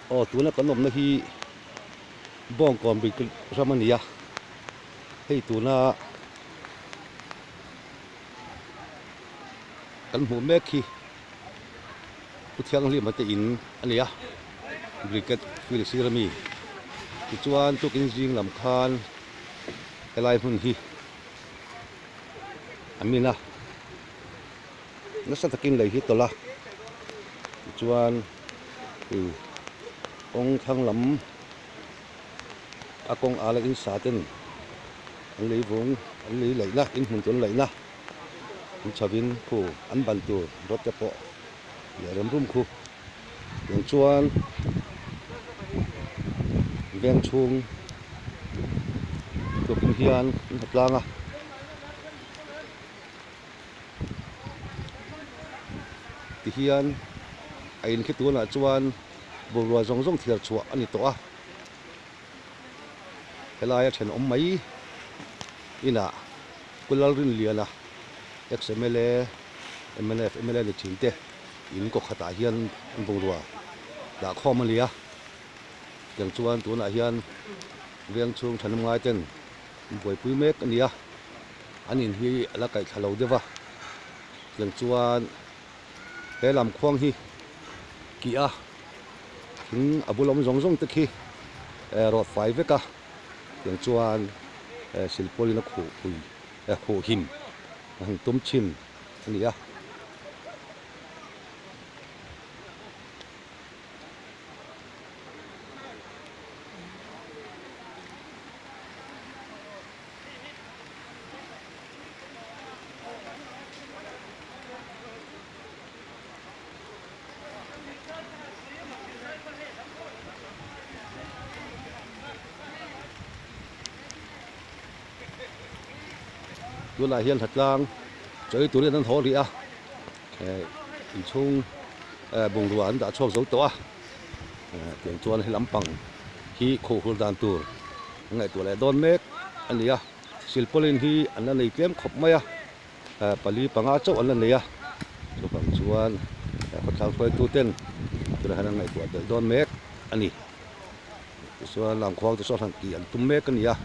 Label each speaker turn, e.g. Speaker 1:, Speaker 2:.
Speaker 1: tu na kan nom na hi bong kom bi ramania hei tu na kan mu mek hi puthiang li mate in ania briket fil sirami chuan tukin jing lam khan helai hun hi amina nasa takin lei hi tola chuan ong thang lam akong ala in saten an lei vong an lei lei na in hun ton lei na in chavin khu an ban tu rot te po le ram rum khu yang chuan veng chung tukin hian in hatlanga ti hian ain khi tu na chuan bolwa zong zong thir chua ani to a helai then om mai ina kulal rin liana xml mnf ml ni thinte in ko khata hian bolwa da khom lia yang chuan tu na hian riang chung thanam ngai ten boi pui mek ania anin hi ala kai thalo dewa yang chuan he lam khwang hi ki a thing abulom zong zong te khi rot fai veka yang chuan silpolina khu pui khu him hang tum chin ania tu la hian hatlang choi tu len an ho ri a in chung bung ruan da chok zo to a tiang chuan hi lampang hi kho hul dan tur ngai tu le don mek ania silpolin hi an la nei tlem khop mai a pali panga chau an la nei a chu pang chuan khathang khoi tu ten tu la han ngai tu don mek ani chuan lang khwang tu so thang ki an tum mek ania